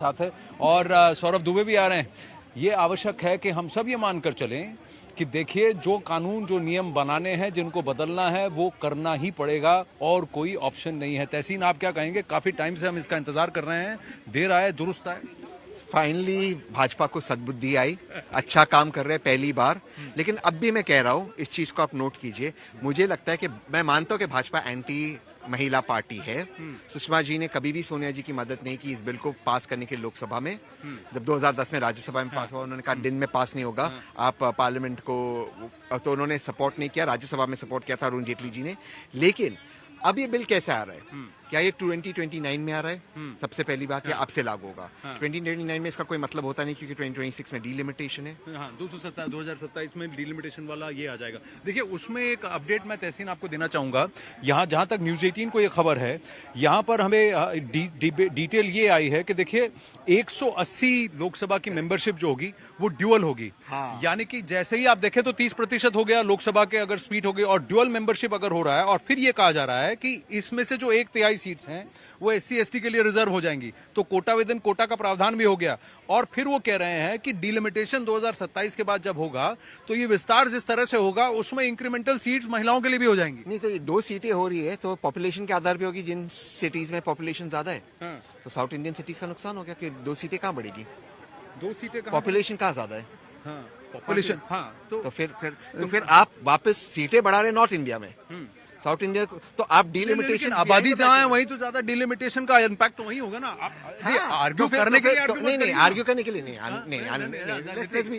साथ है और सौरभ दुबे भी आ रहे हैं। ये आवश्यक है कि हम सब ये मानकर चलें कि देखिए जो कानून जो नियम बनाने हैं जिनको बदलना है वो करना ही पड़ेगा और कोई ऑप्शन नहीं है। तहसीन आप क्या कहेंगे? काफी टाइम से हम इसका इंतजार कर रहे हैं, देर आए दुरुस्त आए। फाइनली भाजपा को सद्बुद्धि आई, अच्छा काम कर रहे हैं पहली बार। लेकिन अब भी मैं कह रहा हूं, इस चीज को आप नोट कीजिए, मुझे लगता है कि मैं मानता हूं कि भाजपा एंटी महिला पार्टी है। सुषमा जी ने कभी भी सोनिया जी की मदद नहीं की इस बिल को पास करने के लोकसभा में। जब 2010 में राज्यसभा में पास हुआ, उन्होंने कहा दिन में पास नहीं होगा, आप पार्लियामेंट को, तो उन्होंने सपोर्ट नहीं किया, राज्यसभा में सपोर्ट किया था अरुण जेटली जी ने। लेकिन अब ये बिल कैसे आ रहा है? क्या ये 2029 में आ रहा है? सबसे पहली बात, या अब से लागू होगा? 2029 में इसका कोई मतलब होता नहीं, क्योंकि 2026 में डिलिमिटेशन है। हाँ, 2027 में डिलिमिटेशन वाला ये आ जाएगा। देखिए उसमें एक अपडेट मैं तहसीन आपको देना चाहूंगा। यहाँ जहां तक न्यूज 18 को ये खबर है, यहाँ पर हमें डिटेल ये आई है कि देखिए 180 लोकसभा की मेंबरशिप जो होगी वो ड्यूअल होगी। हाँ। यानी कि जैसे ही आप देखें तो 30% हो गया लोकसभा के अगर सीट हो गई, और ड्यूअल मेंबरशिप अगर हो रहा है, और फिर ये कहा जा रहा है कि इसमें से जो 1/3 सीट्स हैं वो SC/ST के लिए रिजर्व हो जाएंगी, तो कोटा विद इन कोटा का प्रावधान भी हो गया। और फिर वो कह रहे हैं कि डिलिमिटेशन 2027 के बाद जब होगा तो ये विस्तार जिस तरह से होगा उसमें इंक्रीमेंटल सीट्स महिलाओं के लिए भी हो जाएंगी। नहीं, तो ये 2 सीटें हो रही है तो पॉपुलेशन के आधार पे होगी। जिन सिटीज में पॉपुलेशन ज्यादा है, तो साउथ इंडियन सिटीज का नुकसान हो गया कि 2 सीटें कहाँ बढ़ेगी? 2 सीटें पॉपुलेशन कहाँ ज्यादा है? हाँ, पॉपुलेशन। हाँ, तो फिर आप वापस सीटें बढ़ा रहे नॉर्थ इंडिया में, साउथ इंडिया को, तो आप डिलिमिटेशन, आबादी जहाँ है वहीं तो ज्यादा डिलिमिटेशन का इम्पैक्ट तो वही होगा ना। आप आर्ग्यू करने के लिए नहीं, आर्ग्यू करने के लिए नहीं,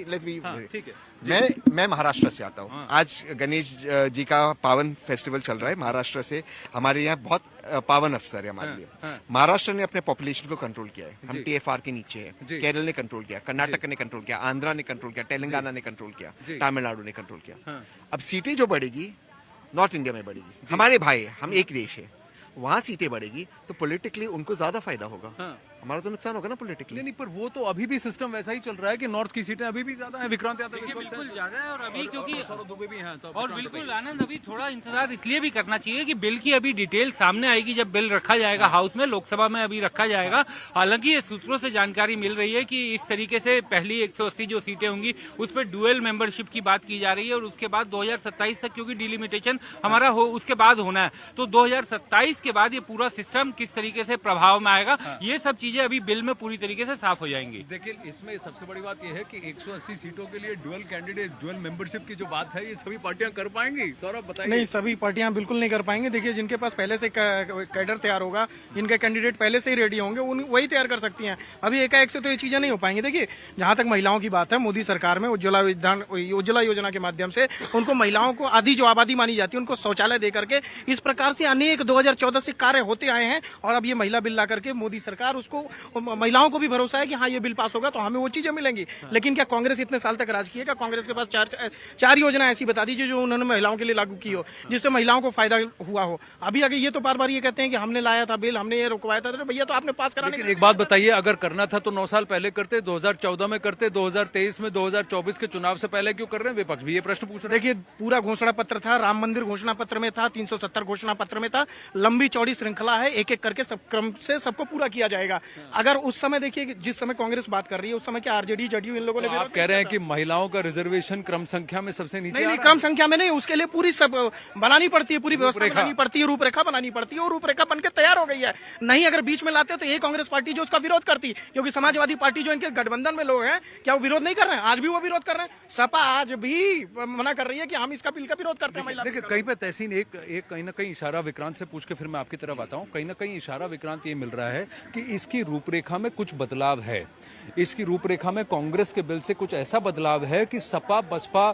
लेट्स बी। ठीक है। मैं महाराष्ट्र से आता हूँ। आज गणेश जी का पावन फेस्टिवल चल रहा है महाराष्ट्र से। हमारे यहाँ बहुत पावन अवसर है हमारे लिए। महाराष्ट्र ने अपने पॉपुलेशन को कंट्रोल किया है, हम TFR के नीचे है। केरल ने कंट्रोल किया, कर्नाटक ने कंट्रोल किया, आंध्रा ने कंट्रोल किया, तेलंगाना ने कंट्रोल किया, तमिलनाडु ने कंट्रोल किया। अब सीटें जो बढ़ेगी नॉर्थ इंडिया में बढ़ेगी। हमारे भाई, हम एक देश है, वहां सीटें बढ़ेगी तो पॉलिटिकली उनको ज्यादा फायदा होगा। हमारा तो नुकसान होगा ना पॉलिटिकली। नहीं, पर वो तो अभी भी सिस्टम वैसा ही चल रहा है कि नॉर्थ की सीटें अभी भी ज्यादा है। विक्रांत यादव बिल्कुल ज्यादा है, और अभी क्योंकि दुबे भी हैं, और बिल्कुल आनंद, अभी थोड़ा इंतजार इसलिए भी करना चाहिए कि बिल की अभी डिटेल सामने आएगी जब बिल रखा जाएगा हाउस में, लोकसभा में अभी रखा जाएगा। हालांकि ये सूत्रों से जानकारी मिल रही है कि इस तरीके से पहली 180 जो सीटें होंगी उस पर डुअल मेंबरशिप की बात की जा रही है, और उसके बाद 2027 तक, क्योंकि डिलिमिटेशन हमारा हो उसके बाद होना है, तो 2027 के बाद ये पूरा सिस्टम किस तरीके से प्रभाव में आएगा, ये सब चीजें अभी बिल में पूरी तरीके से साफ हो जाएंगी। देखिए इसमें सबसे बड़ी बात यह है कि 180 सीटों के लिए डुअल कैंडिडेट, डुअल मेंबरशिप की जो बात है, ये सभी पार्टियां कर पाएंगी? सौरभ बताइए। नहीं, सभी पार्टियां बिल्कुल नहीं कर पाएंगे। देखिए जिनके पास पहले से कैडर तैयार होगा, जिनके कैंडिडेट पहले से ही रेडी होंगे, वही तैयार कर सकती हैं। अभी एकाएक से तो ये चीजें नहीं हो पाएंगी। देखिए जहां तक महिलाओं की बात है, मोदी सरकार में उज्ज्वला योजना के माध्यम से उनको महिलाओं को, आधी जो आबादी मानी जाती है, उनको शौचालय दे करके इस प्रकार से अनेक 2014 से कार्य होते आए हैं। और अब ये महिला बिल ला करके मोदी सरकार, उसको महिलाओं को भी भरोसा है कि हाँ ये बिल पास होगा तो हमें वो चीजें मिलेंगी। लेकिन क्या कांग्रेस इतने साल तक राज किया? क्या कांग्रेस के पास चार योजना ऐसी बता दीजिए जो उन्होंने महिलाओं के लिए लागू की हो, जिससे महिलाओं को फायदा हुआ हो? अभी आगे ये तो बार बार ये कहते हैं कि हमने लाया था बिल, हमने ये रुकवाया था। तो भैया तो आपने पास कराने। एक बात बताइए, अगर करना था तो 9 साल पहले करते, 2014 में करते, 2023 में, 2024 के चुनाव से पहले क्यों कर रहे हैं? विपक्ष भी ये प्रश्न पूछ रहे हैं। देखिए पूरा घोषणा पत्र था, राम मंदिर घोषणा पत्र में था, 370 घोषणा पत्र में था, लंबी चौड़ी श्रृंखला है, एक एक करके सब क्रम से सबको पूरा किया जाएगा। अगर उस समय देखिए जिस समय कांग्रेस बात कर रही है, उस समय क्या RJD JDU इन लोगों ने आप कह रहे हैं कि महिलाओं का रिजर्वेशन क्रम संख्या में सबसे नीचे? नहीं, क्रम संख्या में नहीं, उसके लिए पूरी सब बनानी पड़ती है, पूरी व्यवस्था बनानी पड़ती है, रूपरेखा बनानी पड़ती है, और रूपरेखा बनकर तैयार हो गई है। नहीं अगर बीच में लाते तो ये कांग्रेस पार्टी जो उसका विरोध करती, क्योंकि समाजवादी पार्टी जो इनके गठबंधन में लोग हैं, क्या वो विरोध नहीं कर रहे हैं? आज भी वो विरोध कर रहे हैं। सपा आज भी मना कर रही है कि हम इसका बिल का विरोध करते हैं। देखिए कहीं पे तहसीन एक कहीं ना कहीं इशारा विक्रांत से पूछ के फिर मैं आपकी तरफ आता हूँ। कहीं ना कहीं इशारा विक्रांत ये मिल रहा है कि इसकी रूपरेखा में कुछ बदलाव है। इसकी रूपरेखा में कांग्रेस के बिल से कुछ ऐसा बदलाव है कि सपा, बसपा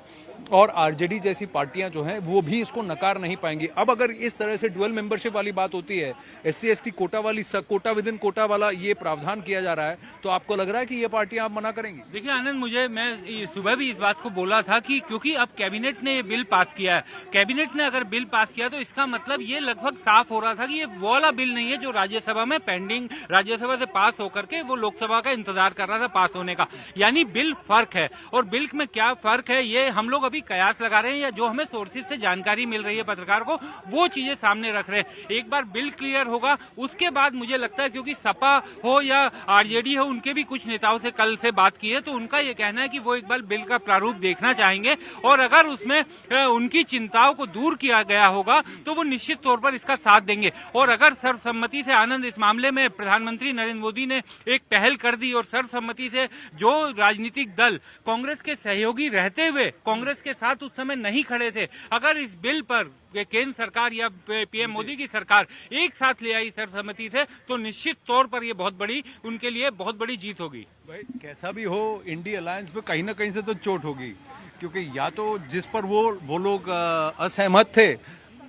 और RJD जैसी पार्टियां जो हैं वो भी इसको नकार नहीं पाएंगी। अब अगर इस तरह से डुअल मेंबरशिप वाली बात होती है, SC/ST कोटा वाली, कोटा विद इन कोटा वाला ये प्रावधान किया जा रहा है, तो आपको लग रहा है कि ये पार्टियां आप मना करेंगी? देखिए आनंद, मैं सुबह भी इस बात को बोला था कि क्योंकि अब कैबिनेट ने ये बिल पास किया है, कैबिनेट ने अगर बिल पास किया तो इसका मतलब ये लगभग साफ हो रहा था कि ये वो वाला बिल नहीं है जो राज्यसभा में पेंडिंग, राज्यसभा लोकसभा से पास होकर के वो लोकसभा का इंतजार कर रहा था पास होने का। यानी बिल फर्क है, और बिल में क्या फर्क है ये हम लोग अभी कयास लगा रहे हैं, या जो हमें सोर्सेज से जानकारी मिल रही है पत्रकार को वो चीजें सामने रख रहे हैं। एक बार बिल क्लियर होगा उसके बाद मुझे लगता है, क्योंकि सपा हो या आरजेडी हो, उनके भी कुछ नेताओं से कल से बात की है, तो उनका ये कहना है कि वो एक बार बिल का प्रारूप देखना चाहेंगे, और अगर उसमें उनकी चिंताओं को दूर किया गया होगा तो वो निश्चित तौर पर इसका साथ देंगे। और अगर सर्वसम्मति से आनंद इस मामले में प्रधानमंत्री नरेंद्र मोदी ने एक पहल कर दी, और सर्वसम्मति से जो राजनीतिक दल कांग्रेस के सहयोगी रहते हुए कांग्रेस के साथ उस समय नहीं खड़े थे, अगर इस बिल पर केंद्र सरकार या पीएम मोदी की सरकार एक साथ ले आई सर्वसम्मति से, तो निश्चित तौर पर ये बहुत बड़ी उनके लिए बहुत बड़ी जीत होगी। भाई कैसा भी हो, इंडिया अलायंस पे कहीं ना कहीं से तो चोट होगी, क्योंकि या तो जिस पर वो लोग असहमत थे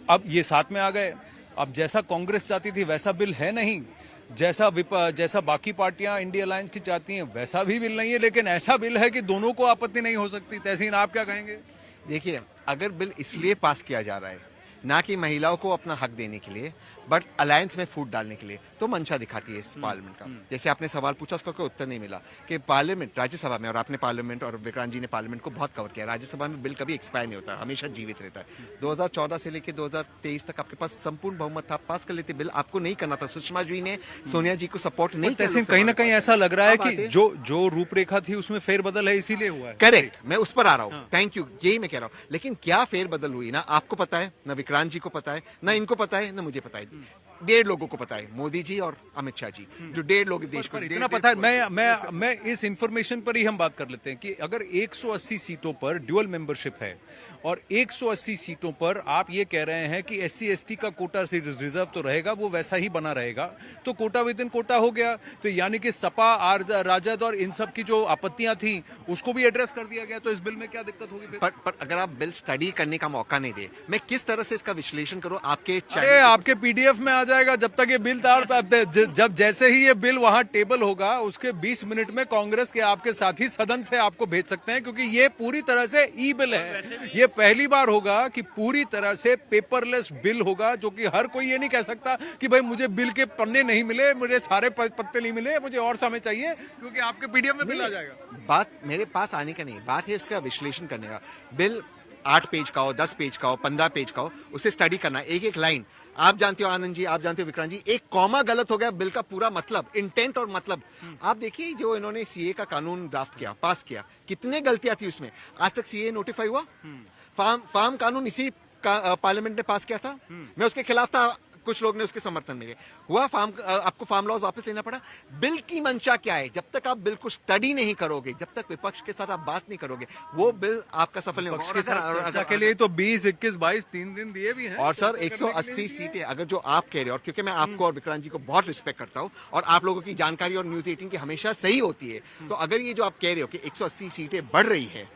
अब ये साथ में आ गए। अब जैसा कांग्रेस चाहती थी वैसा बिल है नहीं, जैसा बाकी पार्टियां इंडिया अलायंस की चाहती हैं वैसा भी बिल नहीं है, लेकिन ऐसा बिल है कि दोनों को आपत्ति नहीं हो सकती। तहसीन, आप क्या कहेंगे? देखिए, अगर बिल इसलिए पास किया जा रहा है ना कि महिलाओं को अपना हक देने के लिए, बट अलायंस में फूट डालने के लिए, तो मंशा दिखाती है इस पार्लियामेंट का। जैसे आपने सवाल पूछा, उसका कोई उत्तर नहीं मिला कि पार्लियामेंट, राज्यसभा में, और आपने पार्लियामेंट और विक्रांत जी ने पार्लियामेंट को बहुत कवर किया, राज्यसभा में बिल कभी एक्सपायर नहीं होता, हमेशा जीवित रहता है। 2014 से लेकर 2023 तक आपके पास संपूर्ण बहुमत था, पास कर लेते बिल, आपको नहीं करना था। सुषमा जी ने सोनिया जी को सपोर्ट नहीं किया। तहसीन, कहीं ना कहीं ऐसा लग रहा है कि जो रूपरेखा थी उसमें फेरबदल है, इसीलिए हुआ है। करेक्ट, मैं उस पर आ रहा हूँ, थैंक यू, यही मैं कह रहा हूँ। लेकिन क्या फेरबदल हुई ना आपको पता है, ना विक्रांत जी को पता है, ना इनको पता है, ना मुझे पता है। 1.5 लोगों को पता है, मोदी जी और अमित शाह जी, जो 1.5 लोग देश को इतना पता है। मैं इस इंफॉर्मेशन पर ही हम बात कर लेते हैं कि अगर 180 सीटों पर ड्यूअल मेंबरशिप है और 180 सीटों पर आप ये कह रहे हैं कि SC ST का कोटा रिजर्व तो रहेगा, वो वैसा ही बना रहेगा, तो कोटा विद इन कोटा हो गया। तो यानी कि सपा, राजद और इन सब की जो आपत्तियां थी उसको भी एड्रेस कर दिया गया। तो इस बिल में क्या दिक्कत होगी फिर? पर अगर आप बिल स्टडी करने का मौका नहीं दे, मैं किस तरह से इसका विश्लेषण करूं? आपके PDF में आ जाएगा जब तक ये बिल जब जैसे ही ये बिल वहां टेबल होगा उसके 20 मिनट में कांग्रेस के आपके साथी सदन से आपको भेज सकते हैं, क्योंकि ये पूरी तरह से ई बिल है। ये पहली बार होगा कि पूरी तरह से पेपरलेस बिल होगा, जो कि हर कोई ये नहीं कह सकता कि भाई मुझे बिल के पन्ने नहीं मिले, मुझे सारे पत्ते नहीं मिले, मुझे और समय चाहिए, क्योंकि आपके PDF में बिल आ जाएगा। बात मेरे पास आने का नहीं, बात है इसका विश्लेषण करने का। बिल 8 पेज का हो, 10 पेज का हो, 15 पेज का हो, उसे स्टडी करना, एक एक लाइन। आप जानते हो आनंद जी, आप जानते हो विक्रांत जी, एक कॉमा गलत हो गया, बिल का पूरा मतलब, इंटेंट और मतलब। आप देखिए जो इन्होंने CA का कानून ड्राफ्ट किया, पास किया, कितने गलतियां थी उसमें। आज तक CA नोटिफाई हुआ? फार्म कानून इसी पार्लियामेंट ने पास किया था, मैं उसके खिलाफ था, कुछ लोग ने उसके समर्थन में हुआ। आपको फार्म लॉज वापस लेना पड़ा। बिल की मंशा क्या है? जब तक आप बिल को स्टडी नहीं करोगे, जब तक विपक्ष के साथ आप बात नहीं करोगे, वो बिल आपका सफल नहीं होगा। के लिए तो 20, 21, 22 3 दिन दिए भी हैं। और सर 180 सीटें, अगर जो आप कह रहे हो, और क्योंकि मैं आपको और विक्रांत जी को बहुत रिस्पेक्ट करता हूं, और आप लोगों की जानकारी और न्यूज 18 की हमेशा सही होती है, तो अगर ये जो आप कह रहे हो कि 180 सीटें बढ़ रही है,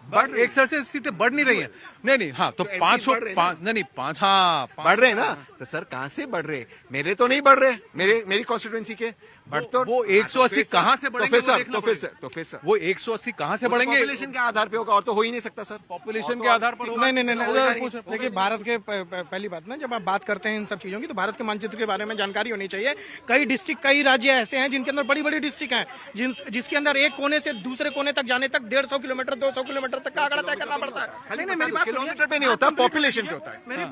180 सीटें बढ़ नहीं रही हैं। नहीं, हाँ, तो 5 बढ़ रहे हैं ना, तो सर कहां से बढ़ रहे? मेरे तो नहीं बढ़ रहे, मेरी कॉन्स्टिट्यूएंसी के बढ़ तो वो 180 कहां से बढ़ेंगे? तो फिर सर वो 180 कहां से बढ़ेंगे? पॉपुलेशन के आधार पे होगा, और तो हो ही नहीं सकता सर। पॉपुलेशन के आधार पर होगा। नहीं, देखिए भारत के पहली बात ना, जब आप बात करते हैं इन सब चीजों की, तो भारत के मानचित्र के बारे में जानकारी होनी चाहिए। कई डिस्ट्रिक्ट, कई राज्य ऐसे हैं जिनके अंदर बड़ी बड़ी डिस्ट्रिक्ट हैं, जिसके अंदर एक कोने से दूसरे कोने तक जाने तक 150 किलोमीटर, 200 किलोमीटर तक का आंकड़ा तय करना पड़ता है। किलोमीटर पे नहीं होता, पॉपुलेशन पे होता है। मेरी